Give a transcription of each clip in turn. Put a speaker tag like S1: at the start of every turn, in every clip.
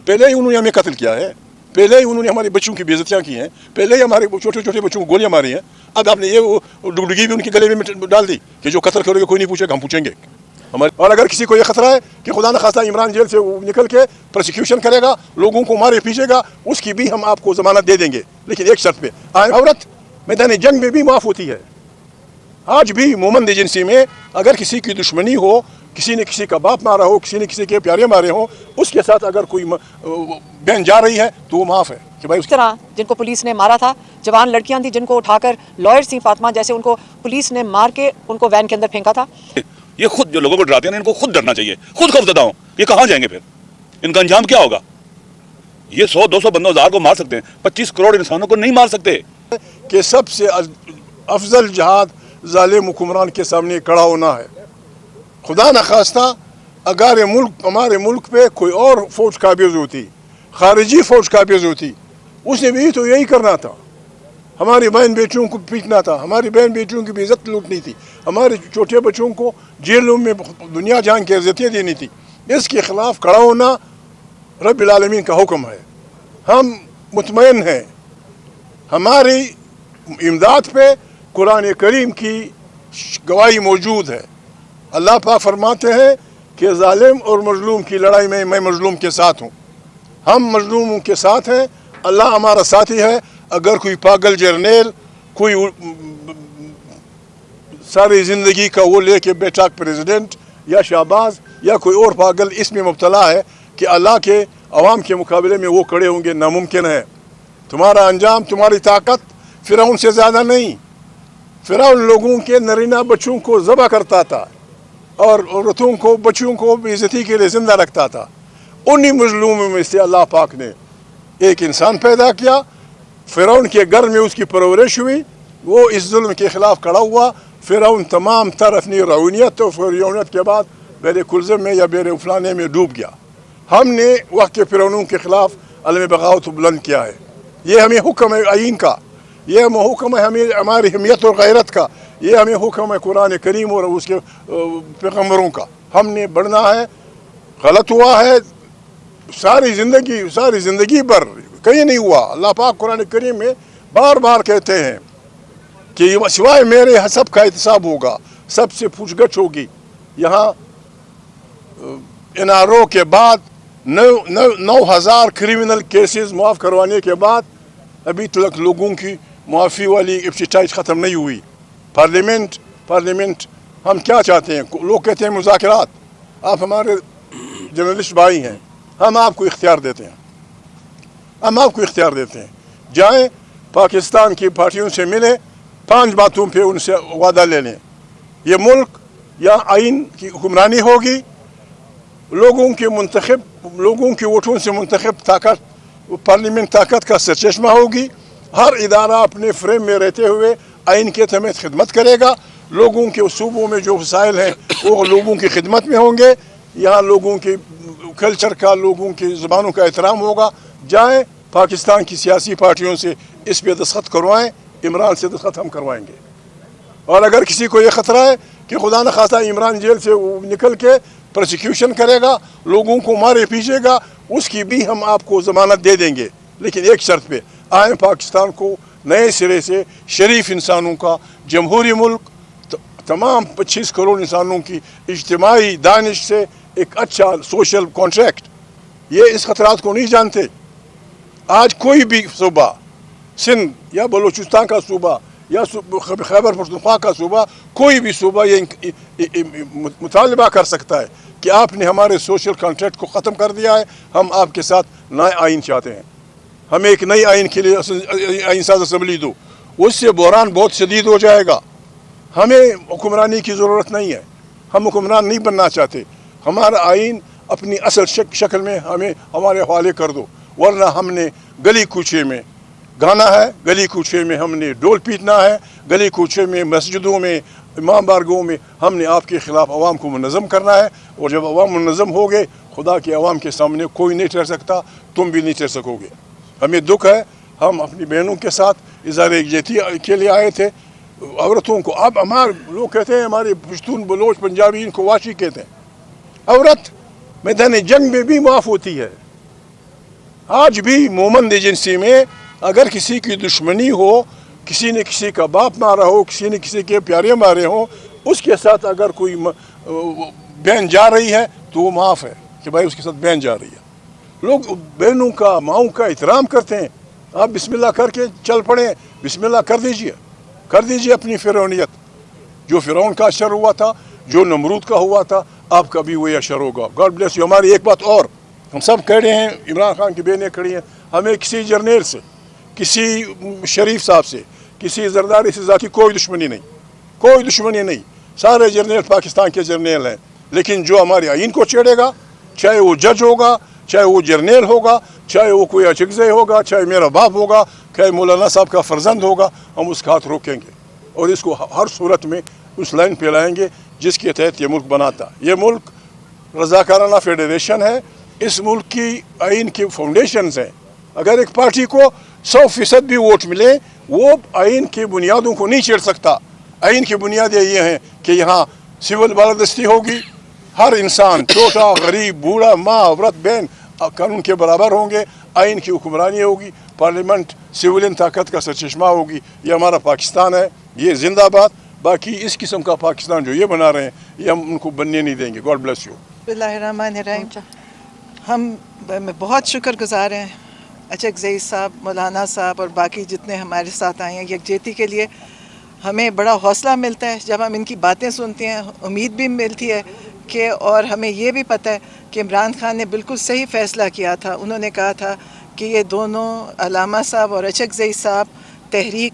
S1: पहले ही उन्होंने हमें कत्ल किया है, पहले ही उन्होंने हमारे बच्चों की बेइज्जतियाँ की हैं, पहले ही हमारे छोटे छोटे बच्चों को गोलियाँ मारी हैं। अब आपने ये डुगडुगी भी उनके गले में डाल दी कि जो कत्ल करोगे कोई नहीं पूछेगा, हम पूछेंगे हमारे। और अगर किसी को ये खतरा है कि खुदा न खास्ता इमरान जेल से निकल के प्रोसिक्यूशन करेगा, लोगों को मारे पीछेगा, उसकी भी हम आपको जमानत दे देंगे, लेकिन एक शर्त पे। औरत मैदान जंग में भी माफ़ होती है। आज भी मोमन एजेंसी में अगर किसी की दुश्मनी हो, किसी ने किसी का बाप मारा हो, किसी ने किसी के प्यारे मारे हो, उसके साथ अगर कोई बहन जा रही है तो वो माफ़ है कि भाई।
S2: उस तरह जिनको पुलिस ने मारा था, जवान लड़कियां थी जिनको उठाकर लॉयर सी फातिमा जैसे उनको पुलिस ने मार के उनको वैन के अंदर फेंका था।
S3: ये खुद जो लोगों को डराते हैं इनको खुद डरना चाहिए, खुद खौफजदा हो। ये कहाँ जाएंगे फिर, इनका अंजाम क्या होगा? ये 100-200 बंदों 1000 को मार सकते हैं, 25 करोड़ इंसानों को नहीं मार सकते।
S1: कि सबसे अफजल जहाद जालिम हुक्मरान के सामने खड़ा होना है। खुदा न खास्ता अगर हमारे मुल्क पे कोई और फौज काबिज होती, खारिजी फौज काबिज होती, उसने भी तो यही करना था। हमारी बहन बेटियों को पीटना था, हमारी बहन बेटियों की इज्जत लूटनी थी, हमारे छोटे बच्चों को जेलों में दुनिया जान की इज्जतें देनी थी। इसके खिलाफ खड़ा होना रब्बिल आलमीन का हुक्म है। हम मुतमईन हैं, हमारी इमदाद पे कुरान करीम की गवाही मौजूद है। अल्लाह पाक फरमाते हैं कि जालिम और मजलूम की लड़ाई में मैं मजलूम के साथ हूँ। हम मजलूमों के साथ हैं, अल्लाह हमारा साथी है। अगर कोई पागल जर्नेल कोई सारी ज़िंदगी का वो लेके बैठा प्रेसिडेंट या शहबाज या कोई और पागल इसमें मुब्तला है कि अल्लाह के अवाम के मुकाबले में वो खड़े होंगे, नामुमकिन है। तुम्हारा अंजाम, तुम्हारी ताकत फिरौन से ज़्यादा नहीं। फिरौन लोगों के नरीना बच्चों को ज़बह करता था और औरतों को, बच्चों को बेइज्जती के लिए ज़िंदा रखता था। उन्हीं मजलूमों में से अल्लाह पाक ने एक इंसान पैदा किया, फिरौन के घर में उसकी परवरिश हुई, वो इस जुल्म के ख़िलाफ़ खड़ा हुआ। फिरौन तमाम तर अपनी रऊनियत और फिरौनियत के बाद बेरे कुल्ज़म में या बेरे फलाने में डूब गया। हमने वक्त के फिरौनों के ख़िलाफ़ अलम बगावत बुलंद किया है। ये हमें हुक्म है आइन का, ये हुक्म है हमें हमारी हिम्मत और गैरत का, ये हमें हुक्म है कुरान करीम और उसके पैगम्बरों का। हमने बढ़ना है। गलत हुआ है सारी ज़िंदगी पर, कहीं नहीं हुआ। अल्लाह पाक कुरान करीम में बार बार कहते हैं कि सिवाय मेरे सब का एहतसाब होगा, सबसे पूछगछ होगी। यहाँ NRO के बाद 9,000 क्रिमिनल केसेस माफ़ करवाने के बाद अभी तक लोगों की माफ़ी वाली इब्तिदाई ख़त्म नहीं हुई। पार्लियामेंट हम क्या चाहते हैं? लोग कहते हैं मुज़ाकरात। आप हमारे जर्नलिस्ट भाई हैं, हम आपको इख्तियार देते हैं, जाएं पाकिस्तान की पार्टियों से मिले, 5 बातों पे उनसे वादा ले लें। ये मुल्क या आइन की हुक्मरानी होगी, लोगों के वोटों से मुंतखब ताकत, पार्लियामेंट ताकत का सरचश्मा होगी। हर इदारा अपने फ्रेम में रहते हुए आइन के तहत खिदमत करेगा। लोगों के सूबों में जो वसाइल हैं वो लोगों की खिदमत में होंगे। यहाँ लोगों के कल्चर का, लोगों की ज़बानों का एहतराम होगा। जाएँ पाकिस्तान की सियासी पार्टियों से इस पे दस्तखत करवाएँ, इमरान से दस्तखत हम करवाएंगे। और अगर किसी को ये ख़तरा है कि खुदा न खास्ता इमरान जेल से निकल के प्रोसिक्यूशन करेगा, लोगों को मारे पीछेगा, उसकी भी हम आपको ज़मानत दे देंगे, लेकिन एक शर्त पे। आए पाकिस्तान को नए सिरे से शरीफ इंसानों का जमहूरी मुल्क, तमाम 25 करोड़ इंसानों की इज्तिमाई दानिश से एक अच्छा सोशल कॉन्ट्रैक्ट। ये इस खतरात को नहीं जानते। आज कोई भी सूबा, सिंध या बलूचिस्तान का सूबा या खैबर पख्तूनख्वा का सूबा, कोई भी सूबा ये मुतालबा कर सकता है कि आपने हमारे सोशल कॉन्ट्रैक्ट को ख़त्म कर दिया है, हम आपके साथ नया आइन चाहते हैं, हमें एक नई आइन के लिए आइन साज असम्बली दो। उससे बहरान बहुत शदीद हो जाएगा। हमें हुक्मरानी की ज़रूरत नहीं है, हम हुक्मरान नहीं बनना चाहते। हमारा आइन अपनी असल शक्ल में हमें हमारे हवाले कर दो, वरना हमने गली कूचे में गाना है, गली कूचे में हमने डोल पीटना है, गली कूचे में मस्जिदों में, इमाम बारगाहों में हमने आपके ख़िलाफ़ अवाम को मुनज़्ज़म करना है। और जब अवाम मुनज़्ज़म हो गए, खुदा के अवाम के सामने कोई नहीं ठहर सकता, तुम भी नहीं ठहर सकोगे। हमें दुख है, हम अपनी बहनों के साथ इज़हार यकजहती के लिए आए थे। औरतों को अब हमारे लोग कहते हैं, हमारे पश्तून, बलोच, पंजाबी इनको वाशी कहते हैं। औरत मैदान जंग में भी माफ़ होती है। आज भी मोमन एजेंसी में अगर किसी की दुश्मनी हो, किसी ने किसी का बाप मारा हो, किसी ने किसी के प्यारे मारे हो, उसके साथ अगर कोई बहन जा रही है तो वो माफ़ है कि भाई उसके साथ बहन जा रही है। लोग बहनों का माओं का एहतराम करते हैं। आप बिस्मिल्लाह करके चल पड़े, बिस्मिल्लाह कर दीजिए अपनी फिरौनियत। जो फिरौन का असर हुआ था, जो नमरूद का हुआ था, आपका भी वही असर होगा। God bless you. हमारी एक बात और, हम सब कह रहे हैं, इमरान खान की बहनें खड़ी हैं, हमें किसी जर्नैल से, किसी शरीफ साहब से, किसी जरदारी से ज़ाती कोई दुश्मनी नहीं। सारे जर्नैल पाकिस्तान के जर्नैल हैं। लेकिन जो हमारे आइन को छेड़ेगा, चाहे वो जज होगा, चाहे वो जर्नैल होगा, चाहे वो कोई अचगज़ई होगा, चाहे मेरा बाप होगा, चाहे मौलाना साहब का फर्जंद होगा, हम उसका हाथ रोकेंगे और इसको हर सूरत में उस लाइन पे लाएंगे जिसके तहत ये मुल्क बनाता। ये मुल्क रज़ाकाराना फेडरेशन है। इस मुल्क की आइन की फाउंडेशंस हैं। अगर एक पार्टी को 100% भी वोट मिले, वो आइन की बुनियादों को नहीं छेड़ सकता। आइन की बुनियादें ये हैं कि यहाँ सिविल बालादस्ती होगी, हर इंसान, छोटा गरीब बूढ़ा माँ औरत बहन कानून के बराबर होंगे, आइन की हुक्मरानी होगी, पार्लियामेंट सिविलियन ताकत का सरचश्मा होगी। ये हमारा पाकिस्तान है, ये जिंदाबाद। बाकी इस किस्म का पाकिस्तान जो ये बना रहे हैं, ये हम उनको बनने नहीं देंगे। God bless you.
S4: बिस्मिल्लाहिर्रहमानिर्रहीम। हम बहुत शुक्रगुजार हैं अचगज़ई साहब, मौलाना साहब और बाकी जितने हमारे साथ आए हैं। यकजहती के लिए हमें बड़ा हौसला मिलता है जब हम इनकी बातें सुनते हैं, उम्मीद भी मिलती है कि, और हमें ये भी पता है कि इमरान खान ने बिल्कुल सही फ़ैसला किया था। उन्होंने कहा था कि ये दोनों अलामा साहब और अचगज़ई साहब तहरीक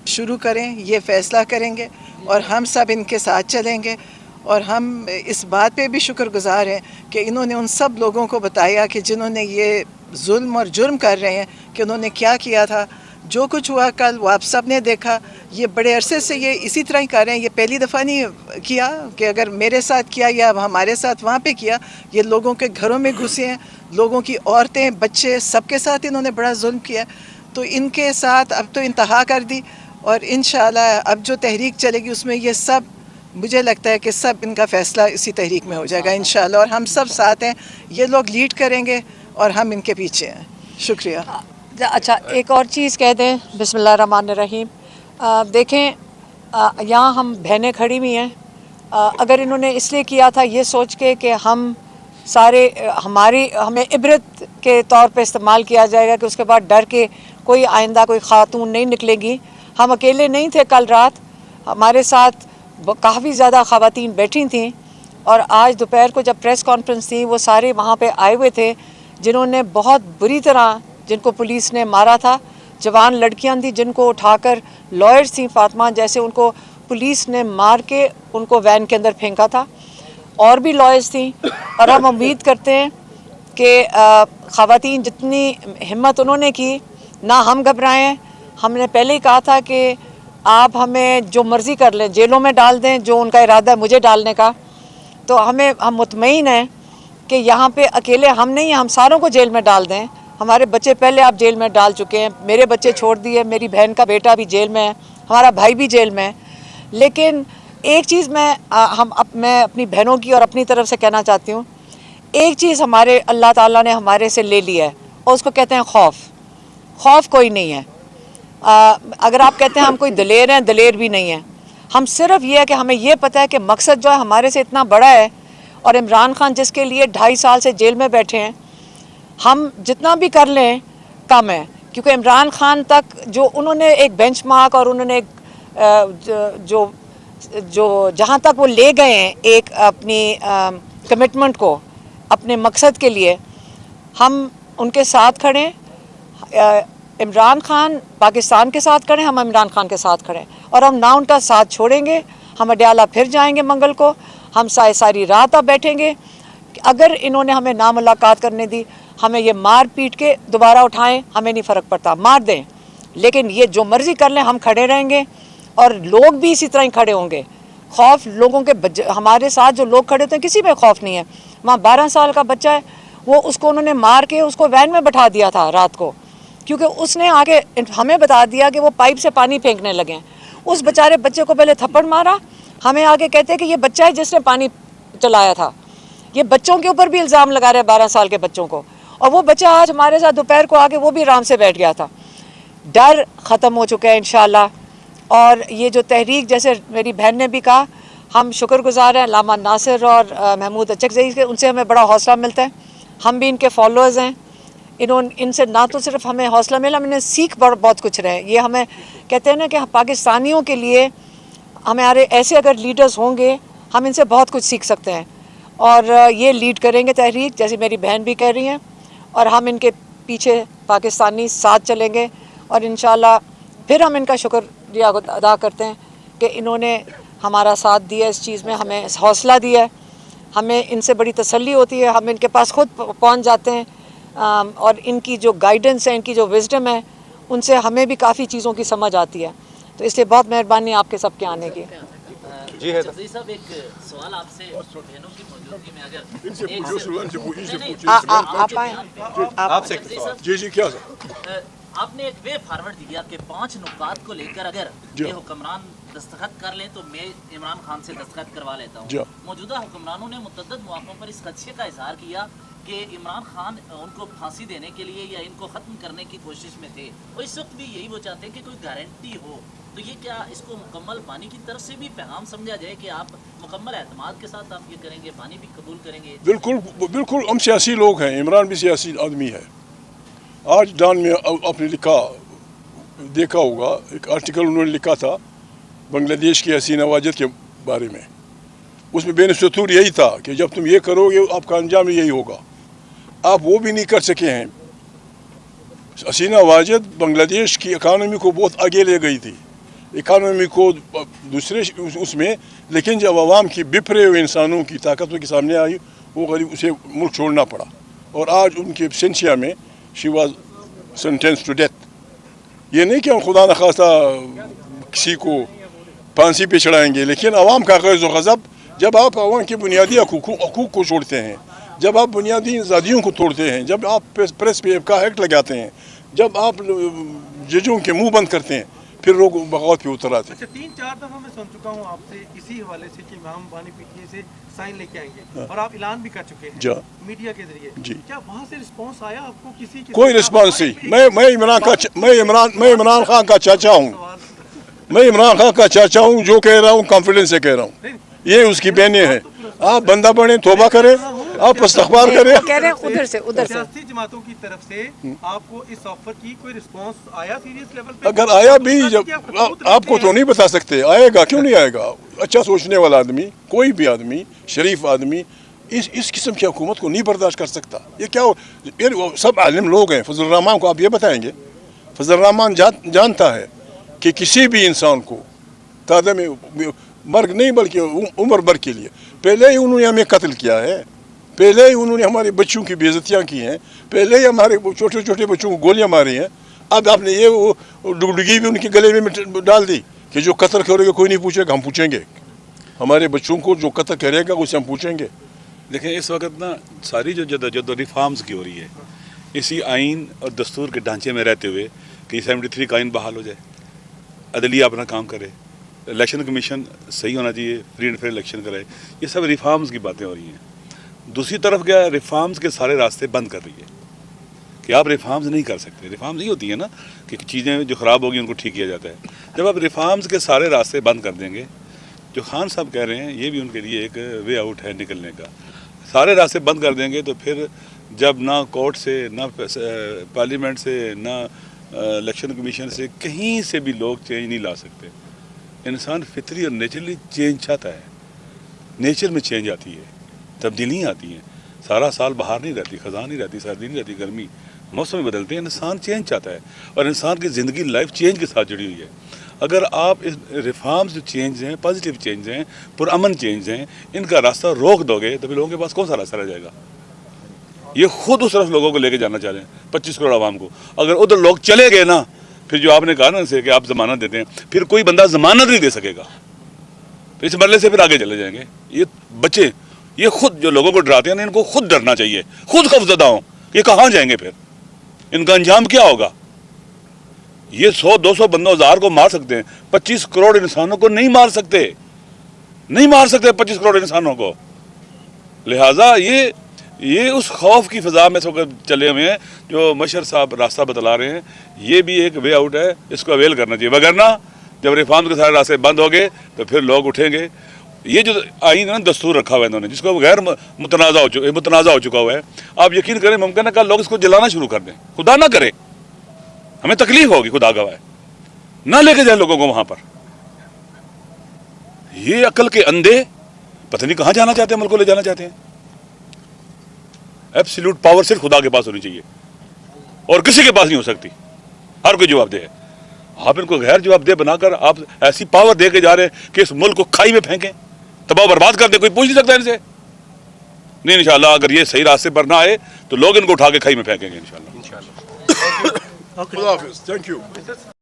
S4: शुरू करें, ये फ़ैसला करेंगे और हम सब इनके साथ चलेंगे। और हम इस बात पे भी शुक्रगुजार हैं कि इन्होंने उन सब लोगों को बताया कि जिन्होंने ये जुल्म और जुर्म कर रहे हैं कि उन्होंने क्या किया था। जो कुछ हुआ कल वो आप सब ने देखा। ये बड़े अरसे से ये इसी तरह ही कर रहे हैं। ये पहली दफ़ा नहीं किया कि अगर मेरे साथ किया या हमारे साथ वहाँ पे किया। ये लोगों के घरों में घुसे हैं, लोगों की औरतें बच्चे सबके साथ इन्होंने बड़ा जुल्म किया। तो इनके साथ अब तो इंतहा कर दी और इंशाअल्लाह अब जो तहरीक चलेगी उसमें ये सब, मुझे लगता है कि सब इनका फ़ैसला इसी तहरीक में हो जाएगा इंशाअल्लाह। और हम सब साथ हैं, ये लोग लीड करेंगे और हम इनके पीछे हैं। शुक्रिया।
S2: अच्छा, एक और चीज़ कह दें, बिस्मिल्लाहिर्रहमानिर्रहीम। देखें, यहाँ हम बहनें खड़ी हुई हैं। अगर इन्होंने इसलिए किया था ये सोच के कि हम सारे हमें इबरत के तौर पे इस्तेमाल किया जाएगा कि उसके बाद डर के कोई आइंदा कोई ख़ातून नहीं निकलेंगी। हम अकेले नहीं थे, कल रात हमारे साथ काफ़ी ज़्यादा ख़वातीन बैठी थीं और आज दोपहर को जब प्रेस कॉन्फ्रेंस थी वो सारे वहाँ पे आए हुए थे जिन्होंने बहुत बुरी तरह, जिनको पुलिस ने मारा था। जवान लड़कियां थी जिनको उठाकर लॉयर्स थी फातिमा जैसे, उनको पुलिस ने मार के उनको वैन के अंदर फेंका था। और भी लॉयर्स थी और हम उम्मीद करते हैं कि ख़वातीन जितनी हिम्मत उन्होंने की, ना हम घबराए हैं। हमने पहले ही कहा था कि आप हमें जो मर्ज़ी कर लें, जेलों में डाल दें, जो उनका इरादा है मुझे डालने का, तो हम मुतमईन हैं कि यहाँ पे अकेले हम नहीं हैं, हम सारों को जेल में डाल दें। हमारे बच्चे पहले आप जेल में डाल चुके हैं, मेरे बच्चे छोड़ दिए, मेरी बहन का बेटा भी जेल में है, हमारा भाई भी जेल में है। लेकिन एक चीज़ मैं अपनी बहनों की और अपनी तरफ से कहना चाहती हूँ, एक चीज़ हमारे अल्लाह ताला ने हमारे से ले लिया है और उसको कहते हैं खौफ। खौफ कोई नहीं है। अगर आप कहते हैं हम कोई दलेर हैं, दलेर भी नहीं है। हम सिर्फ ये है कि हमें ये पता है कि मकसद जो है हमारे से इतना बड़ा है और इमरान खान जिसके लिए 2.5 साल से जेल में बैठे हैं, हम जितना भी कर लें कम है। क्योंकि इमरान खान तक जो उन्होंने एक बेंचमार्क और उन्होंने एक जो जहाँ तक वो ले गए हैं एक अपनी कमिटमेंट को, अपने मकसद के लिए, हम उनके साथ खड़े। इमरान खान पाकिस्तान के साथ खड़े, हम इमरान खान के साथ खड़े और हम ना उनका साथ छोड़ेंगे। हम अडयाला फिर जाएंगे मंगल को, हम सारी रात अब बैठेंगे। अगर इन्होंने हमें ना मुलाकात करने दी, हमें ये मार पीट के दोबारा उठाएं, हमें नहीं फ़र्क पड़ता, मार दें, लेकिन ये जो मर्ज़ी कर लें, हम खड़े रहेंगे और लोग भी इसी तरह ही खड़े होंगे। खौफ लोगों के, हमारे साथ जो लोग खड़े होते हैं किसी में खौफ नहीं है। वहाँ 12 साल का बच्चा है, वो उसको उन्होंने मार के उसको वैन में बैठा दिया था रात को, क्योंकि उसने आगे हमें बता दिया कि वो पाइप से पानी फेंकने लगे। उस बेचारे बच्चे को पहले थप्पड़ मारा, हमें आगे कहते हैं कि ये बच्चा है जिसने पानी चलाया था। ये बच्चों के ऊपर भी इल्ज़ाम लगा रहे हैं, 12 साल के बच्चों को। اور وہ بچہ آج ہمارے ساتھ دوپہر کو آ کے وہ بھی آرام سے بیٹھ گیا تھا. ڈر ختم ہو چکا ہے انشاءاللہ. اور یہ جو تحریک جیسے میری بہن نے بھی کہا, ہم شکر گزار ہیں علامہ ناصر اور محمود اچکزئی کے, ان سے ہمیں بڑا حوصلہ ملتا ہے. ہم بھی ان کے فالوورز ہیں. ان سے نہ تو صرف ہمیں حوصلہ ملا, ہم انہیں سیکھ بہت کچھ رہے. یہ ہمیں کہتے ہیں نا کہ پاکستانیوں کے لیے ہمارے ایسے اگر لیڈرز ہوں گے ہم ان سے بہت کچھ سیکھ سکتے ہیں. اور یہ لیڈ کریں گے تحریک, جیسے میری بہن بھی کہہ رہی ہیں, اور ہم ان کے پیچھے پاکستانی ساتھ چلیں گے. اور انشاءاللہ پھر ہم ان کا شکریہ ادا کرتے ہیں کہ انہوں نے ہمارا ساتھ دیا اس چیز میں, ہمیں حوصلہ دیا ہے. ہمیں ان سے بڑی تسلی ہوتی ہے, ہم ان کے پاس خود پہنچ جاتے ہیں, اور ان کی جو گائیڈنس ہے, ان کی جو وزڈم ہے, ان سے ہمیں بھی کافی چیزوں کی سمجھ آتی ہے. تو اس لیے بہت مہربانی آپ کے سب کے آنے کی.
S5: جی ہے صاحب, ایک سوال آپ سے بہنوں کی موجودگی میں, اگر
S1: آپ سے جی کیا
S5: آپ نے ایک وے فارورڈ دیا کہ 5 نکات کو لے کر اگر یہ حکمران دستخط کر لیں تو میں عمران خان سے دستخط کروا لیتا ہوں. موجودہ حکمرانوں نے متعدد مواقعوں پر اس خدشے کا اظہار کیا کہ عمران خان ان کو پھانسی دینے کے لیے یا ان کو ختم کرنے کی کوشش میں تھے, اور اس وقت بھی یہی وہ چاہتے ہیں کہ کوئی گارنٹی ہو. تو یہ کیا اس کو مکمل بانی کی طرف سے بھی پیغام سمجھا جائے کہ آپ مکمل اعتماد کے ساتھ آپ یہ کریں گے, بانی بھی قبول کریں گے؟
S1: بالکل ہم سیاسی لوگ ہیں, عمران بھی سیاسی آدمی ہے. آج ڈان میں آپ نے دیکھا ہوگا ایک آرٹیکل انہوں نے لکھا تھا بنگلہ دیش کی حسینہ واجد کے بارے میں. اس میں بین السطور یہی تھا کہ جب تم یہ کرو گے آپ کا انجام یہی ہوگا. آپ وہ بھی نہیں کر سکے ہیں. حسینہ واجد بنگلہ دیش کی اکانومی کو بہت آگے لے گئی تھی, اکانومی کو دوسرے اس میں, لیکن جب عوام کی بپھرے ہوئے انسانوں کی طاقتوں کے سامنے آئی وہ غریب اسے ملک چھوڑنا پڑا. اور آج ان کے سینشیا میں she was sentenced to death. یہ نہیں کہ ہم خدا نخواستہ کسی کو پھانسی پہ چڑھائیں گے, لیکن عوام کا غیظ و غضب, جب آپ عوام کے بنیادی حقوق کو چھوڑتے ہیں, جب آپ بنیادی آزادیوں کو توڑتے ہیں, جب آپ پریس پہ کا ایکٹ لگاتے ہیں, جب آپ ججوں کے منہ بند کرتے ہیں, پھر لوگ بغاوت پہ اتر آتے ہیں.
S6: اچھا 3-4 دفعہ میں سن چکا ہوں آپ سے اسی حوالے سے کہ امام بانی پی ٹی اے سے سائن لے کے آئیں گے, اور آپ اعلان بھی کر چکے ہیں میڈیا کے ذریعے. کیا وہاں سے رسپانس آیا آپ کو؟ کسی
S1: کوئی رسپانس نہیں. میں عمران خان کا چاچا ہوں, میں عمران خان کا چاچا ہوں. جو کہہ رہا ہوں کانفیڈنس سے کہہ رہا ہوں. یہ اس کی بہنیں ہیں. آپ بندہ بنیں, توبہ کریں, آپ استغفار کریں.
S2: ادھر سے
S6: سیاسی جماعتوں کی طرف سے آپ کو اس آفر کی کوئی رسپانس آیا سیریس لیول پہ؟
S1: اگر آیا بھی, جب آپ کو تو نہیں بتا سکتے, آئے گا کیوں نہیں آئے گا. اچھا سوچنے والا آدمی, کوئی بھی آدمی, شریف آدمی اس قسم کی حکومت کو نہیں برداشت کر سکتا. یہ کیا سب عالم لوگ ہیں. فضل الرحمان کو آپ یہ بتائیں گے؟ فضل الرحمان جانتا ہے کہ کسی بھی انسان کو تعداد میں مرگ نہیں بلکہ عمر بھر کے لیے, پہلے ہی انہوں نے ہمیں قتل کیا ہے, پہلے ہی انہوں نے ہمارے بچوں کی بے عزتیاں کی ہیں, پہلے ہی ہمارے چھوٹے چھوٹے بچوں کو گولیاں ماری ہیں. اب آپ نے یہ ڈگڈگی بھی ان کے گلے میں ڈال دی کہ جو قتل کرے گا کوئی نہیں پوچھے گا, ہم پوچھیں گے. ہمارے بچوں کو جو قتل کرے گا اسے ہم پوچھیں گے.
S3: دیکھیں اس وقت نا ساری جو جدوجہد ریفارمز کی ہو رہی ہے اسی آئین اور دستور کے ڈھانچے میں رہتے ہوئے کہ 73 کا آئین بحال ہو جائے, عدلیہ اپنا کام کرے, الیکشن کمیشن صحیح ہونا چاہیے, فری اینڈ فیئر الیکشن کرائے. یہ سب ریفارمز کی باتیں ہو رہی ہیں. دوسری طرف کیا ہے, ریفارمز کے سارے راستے بند کر رہی ہے کہ آپ ریفارمز نہیں کر سکتے. ریفارمز نہیں ہوتی ہیں نا کہ چیزیں جو خراب ہوگی ان کو ٹھیک کیا جاتا ہے. جب آپ ریفارمز کے سارے راستے بند کر دیں گے, جو خان صاحب کہہ رہے ہیں یہ بھی ان کے لیے ایک وے آؤٹ ہے نکلنے کا. سارے راستے بند کر دیں گے تو پھر جب نہ کورٹ سے, نہ پارلیمنٹ سے, نہ الیکشن کمیشن سے, کہیں سے بھی لوگ چینج نہیں لا سکتے. انسان فطری اور نیچرلی چینج چاہتا ہے. نیچر میں چینج آتی ہے, تبدیلیاں آتی ہیں. سارا سال بہار نہیں رہتی, خزاں نہیں رہتی, سردی نہیں رہتی, گرمی, موسم بدلتے ہیں. انسان چینج چاہتا ہے اور انسان کی زندگی لائف چینج کے ساتھ جڑی ہوئی ہے. اگر آپ اس ریفارمز جو چینج ہیں, پازیٹیو چینج ہیں, پرامن چینج ہیں, ان کا راستہ روک دو گے تو پھر لوگوں کے پاس کون سا راستہ رہ جائے گا. یہ خود اس طرف لوگوں کو لے کے جانا چاہ رہے ہیں, 25 کروڑ عوام کو. اگر ادھر لوگ چلے گئے نا, پھر جو آپ نے کہا نا سے کہ آپ ضمانت دیتے ہیں, پھر کوئی بندہ ضمانت نہیں دے سکے گا. اس مرحلے سے پھر آگے چلے جائیں گے. یہ بچے, یہ خود جو لوگوں کو ڈراتے ہیں نا, ان کو خود ڈرنا چاہیے, خود خوفزدہ ہوں کہ کہاں جائیں گے, پھر ان کا انجام کیا ہوگا. یہ 100-200 بندوں 1000 کو مار سکتے ہیں, 25 کروڑ انسانوں کو نہیں مار سکتے, نہیں مار سکتے 25 کروڑ انسانوں کو. لہٰذا یہ یہ اس خوف کی فضا میں چلے ہوئے ہیں جو مشر صاحب راستہ بتلا رہے ہیں. یہ بھی ایک وے آؤٹ ہے, اس کو اویل کرنا چاہیے, وگرنہ جب ریفارم کے سارے راستے بند ہو گئے تو پھر لوگ اٹھیں گے. یہ جو آئین ہے نا, دستور رکھا ہوا ہے انہوں نے, جس کو غیر متنازع ہو چکا ہوا ہے, آپ یقین کریں ممکن ہے کہ لوگ اس کو جلانا شروع کر دیں. خدا نہ کرے, ہمیں تکلیف ہوگی, خدا گواہ ہے, نہ لے کے جائیں لوگوں کو وہاں پر. یہ عقل کے اندھے پتہ نہیں کہاں جانا چاہتے ہیں, ملک کو لے جانا چاہتے ہیں. ایبسلیوٹ پاور صرف خدا کے پاس ہونی چاہیے اور کسی کے پاس نہیں ہو سکتی. ہر کوئی جواب دہ ہے. آپ ان کو غیر جواب دہ بنا کر آپ ایسی پاور دے کے جا رہے ہیں کہ اس ملک کو کھائی میں پھینکیں, تباہ برباد کر دیں. کوئی پوچھ نہیں سکتا ان سے. نہیں, انشاءاللہ اگر یہ صحیح راستے پر نہ آئے تو لوگ ان کو اٹھا کے کھائی میں پھینکیں گے انشاءاللہ.
S1: خدا حافظ. Thank you.